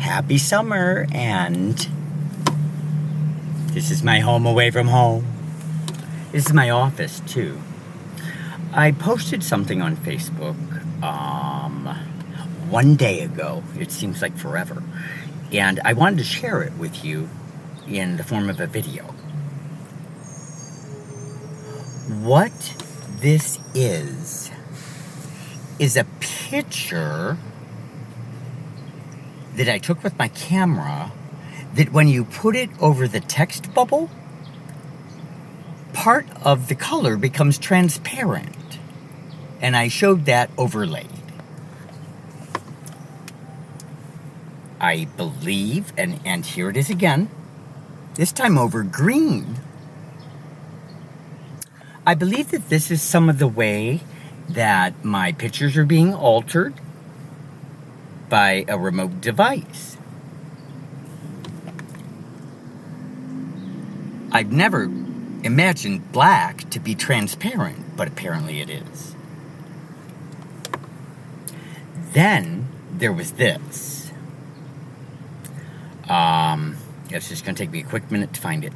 Happy summer, and this is my home away from home. This is my office, too. I posted something on Facebook one day ago. It seems like forever. And I wanted to share it with you in the form of a video. What this is a picture that I took with my camera that when you put it over the text bubble, part of the color becomes transparent. And I showed that overlaid. I believe, and here it is again, this time over green. I believe that this is some of the way that my pictures are being altered by a remote device. I've never imagined black to be transparent, but apparently it is. Then there was this. It's just going to take me a quick minute to find it.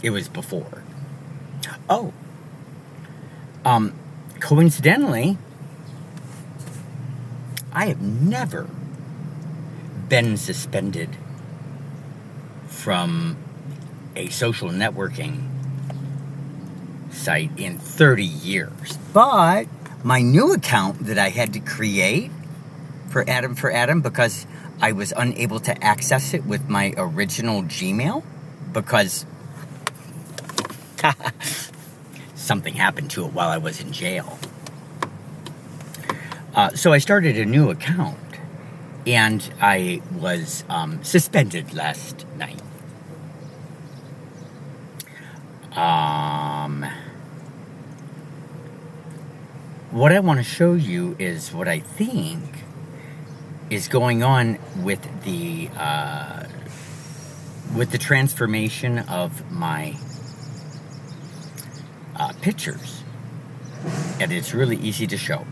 It was before. Oh. Coincidentally, I have never been suspended from a social networking site in 30 years. But my new account that I had to create for Adam because I was unable to access it with my original Gmail because something happened to it while I was in jail. So I started a new account, and I was suspended last night. What I want to show you is what I think is going on with the transformation of my pictures, and it's really easy to show.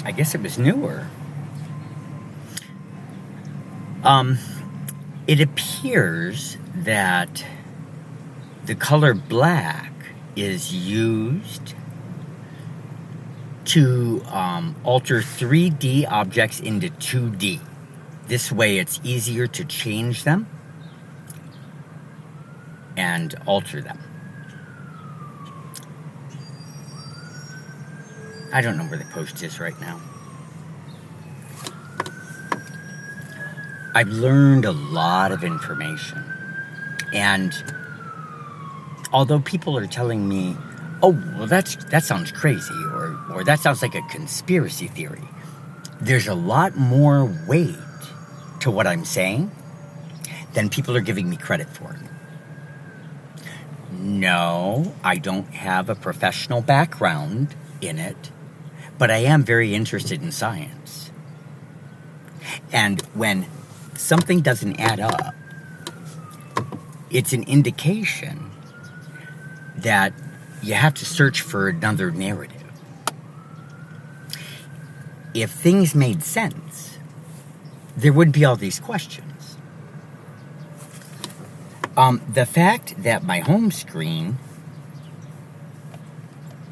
I guess it was newer. It appears that the color black is used to alter 3D objects into 2D. This way it's easier to change them and alter them. I don't know where the post is right now. I've learned a lot of information. And although people are telling me, oh, well, that sounds crazy, or that sounds like a conspiracy theory, there's a lot more weight to what I'm saying than people are giving me credit for. No, I don't have a professional background in it, but I am very interested in science. And when something doesn't add up, it's an indication that you have to search for another narrative. If things made sense, there wouldn't be all these questions. The fact that my home screen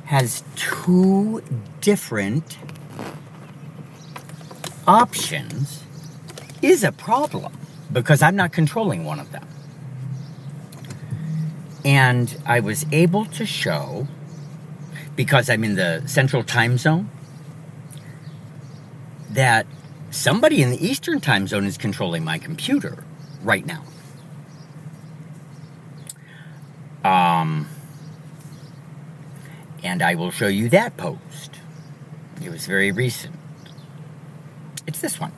has two different options is a problem because I'm not controlling one of them. And I was able to show, because I'm in the central time zone, that somebody in the eastern time zone is controlling my computer right now. And I will show you that post. It was very recent. It's this one.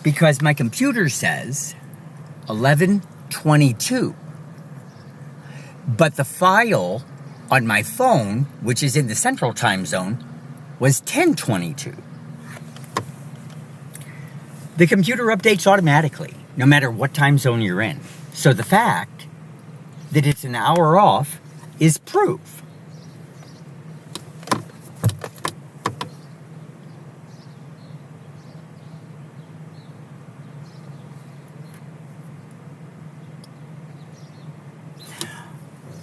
Because my computer says 11:22. But the file on my phone, which is in the central time zone, was 10:22. The computer updates automatically, no matter what time zone you're in. So the fact that it's an hour off is proof.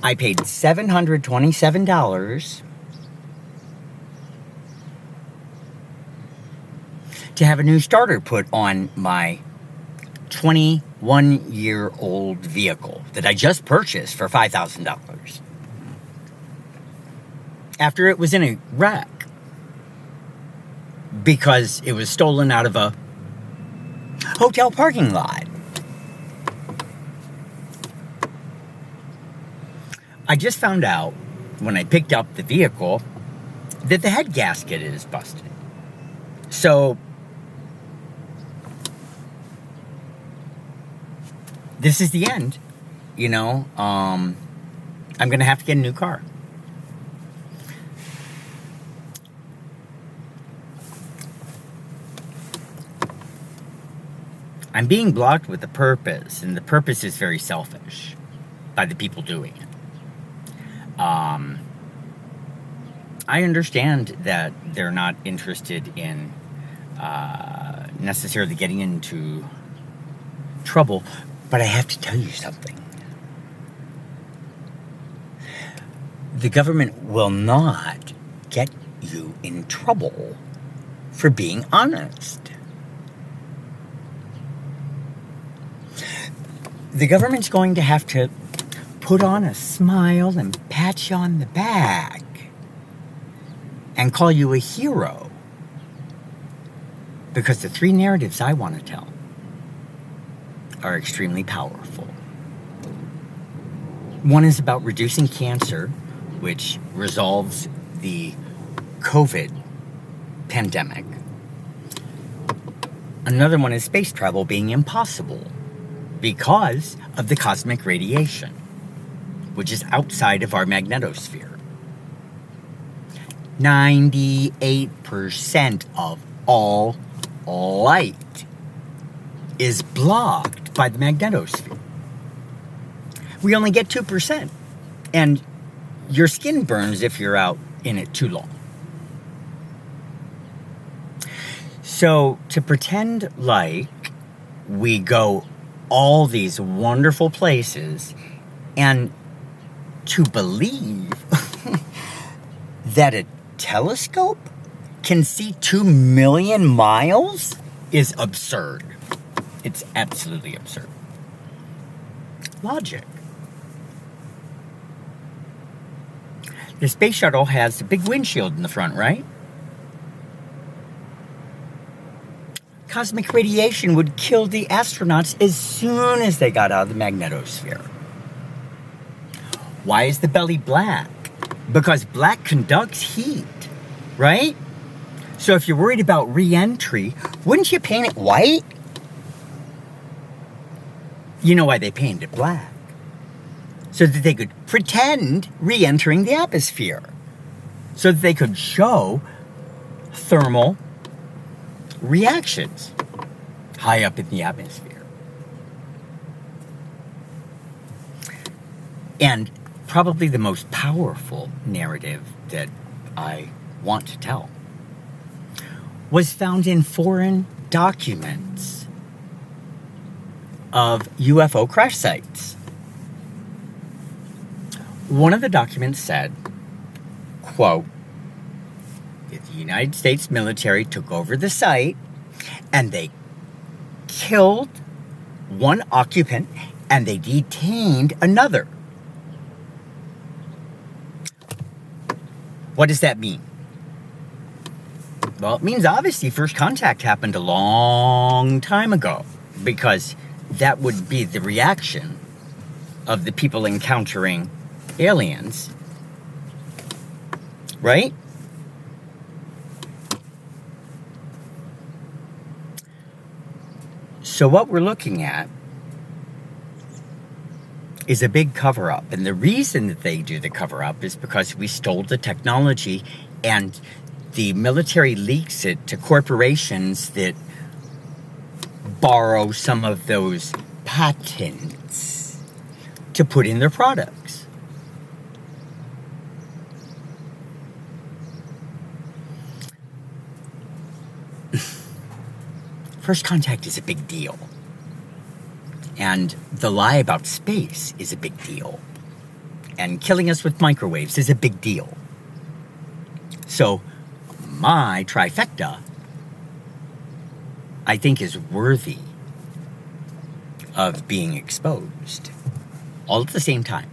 I paid $727 to have a new starter put on my 21-year-old vehicle that I just purchased for $5,000 after it was in a wreck because it was stolen out of a hotel parking lot. I just found out when I picked up the vehicle that the head gasket is busted. So this is the end, you know. I'm going to have to get a new car. I'm being blocked with a purpose, and the purpose is very selfish by the people doing it. I understand that they're not interested in necessarily getting into trouble, but I have to tell you something. The government will not get you in trouble for being honest. The government's going to have to put on a smile and pat you on the back and call you a hero, because the three narratives I want to tell are extremely powerful. One is about reducing cancer, which resolves the COVID pandemic. Another one is space travel being impossible because of the cosmic radiation, which is outside of our magnetosphere. 98% of all light is blocked by the magnetosphere. We only get 2%, and your skin burns if you're out in it too long. So to pretend like we go all these wonderful places and to believe that a telescope can see 2 million miles is absurd. It's absolutely absurd. Logic. The space shuttle has a big windshield in the front, right? Cosmic radiation would kill the astronauts as soon as they got out of the magnetosphere. Why is the belly black? Because black conducts heat, right? So if you're worried about re-entry, wouldn't you paint it white? You know why they painted it black? So that they could pretend re-entering the atmosphere. So that they could show thermal reactions high up in the atmosphere. And probably the most powerful narrative that I want to tell was found in foreign documents of UFO crash sites. One of the documents said, quote, that the United States military took over the site and they killed one occupant and they detained another. What does that mean? Well, it means obviously first contact happened a long time ago, because that would be the reaction of the people encountering aliens, right? So what we're looking at is a big cover-up. And the reason that they do the cover-up is because we stole the technology and the military leaks it to corporations that borrow some of those patents to put in their products. First contact is a big deal. And the lie about space is a big deal. And killing us with microwaves is a big deal. So, my trifecta, I think, is worthy of being exposed all at the same time.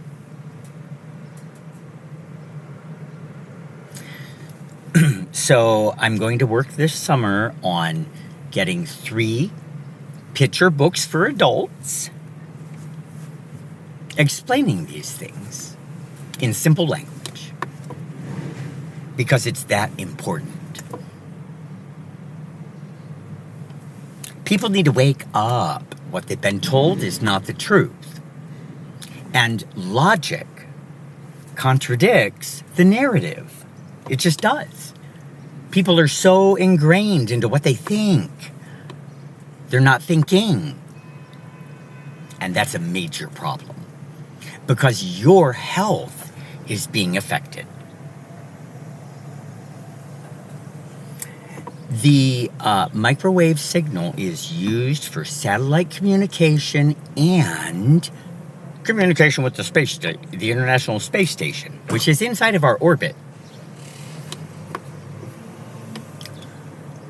So, I'm going to work this summer on getting 3 picture books for adults explaining these things in simple language, because it's that important. People need to wake up. What they've been told is not the truth. And logic contradicts the narrative. It just does. People are so ingrained into what they think. They're not thinking. And that's a major problem, because your health is being affected. The microwave signal is used for satellite communication and communication with the International Space Station, which is inside of our orbit.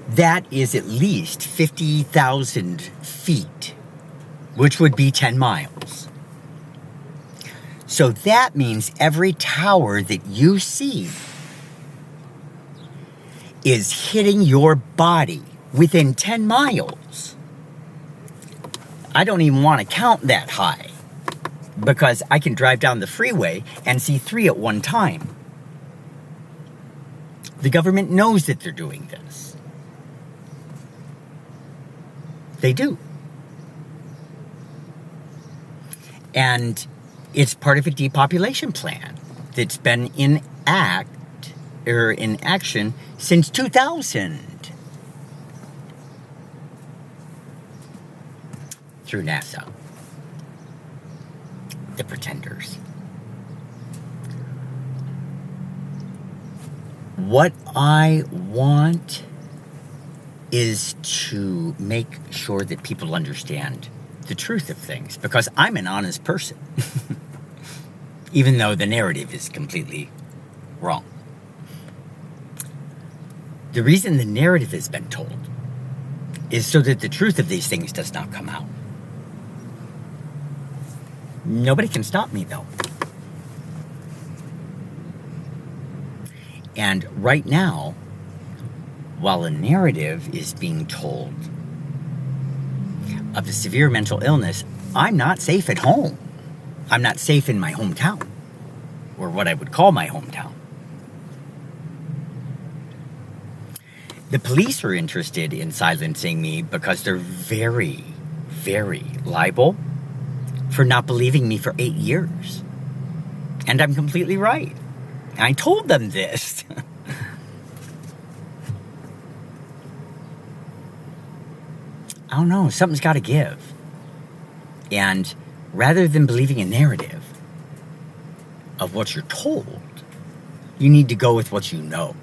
That is at least 50,000 feet, which would be 10 miles. So that means every tower that you see is hitting your body within 10 miles. I don't even want to count that high, because I can drive down the freeway and see 3 at one time. The government knows that they're doing this. They do. And it's part of a depopulation plan that's been in action since 2000 through NASA. The pretenders. What I want is to make sure that people understand the truth of things, because I'm an honest person, even though the narrative is completely wrong. The reason the narrative has been told is so that the truth of these things does not come out. Nobody can stop me, though. And right now, while a narrative is being told of a severe mental illness, I'm not safe at home. I'm not safe in my hometown, or what I would call my hometown. The police are interested in silencing me because they're very, very liable for not believing me for 8 years. And I'm completely right. I told them this. I don't know, something's got to give. And rather than believing a narrative of what you're told, you need to go with what you know.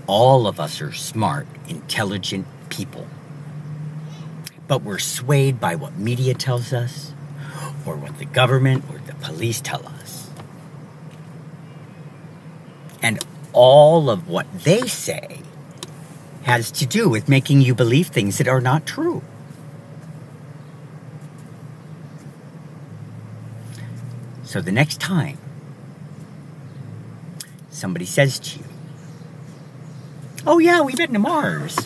All of us are smart, intelligent people. But we're swayed by what media tells us, or what the government or the police tell us. And all of what they say has to do with making you believe things that are not true. So the next time somebody says to you, "Oh yeah, we've been to Mars,"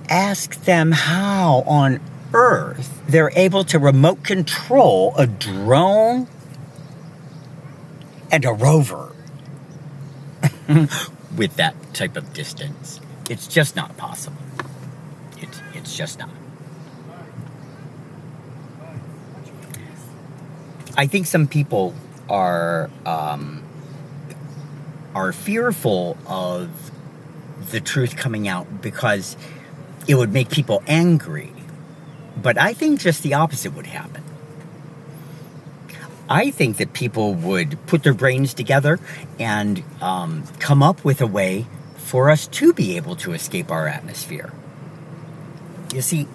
ask them how on earth they're able to remote control a drone and a rover with that type of distance. It's just not possible. It's just not. I think some people are fearful of the truth coming out because it would make people angry. But I think just the opposite would happen. I think that people would put their brains together and come up with a way for us to be able to escape our atmosphere. You see,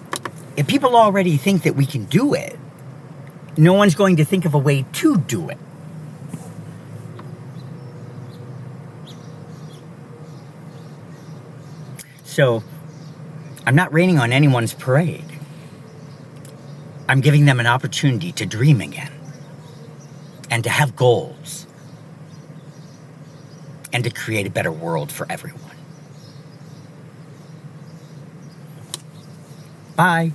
if people already think that we can do it, no one's going to think of a way to do it. So, I'm not raining on anyone's parade. I'm giving them an opportunity to dream again, and to have goals, and to create a better world for everyone. Bye.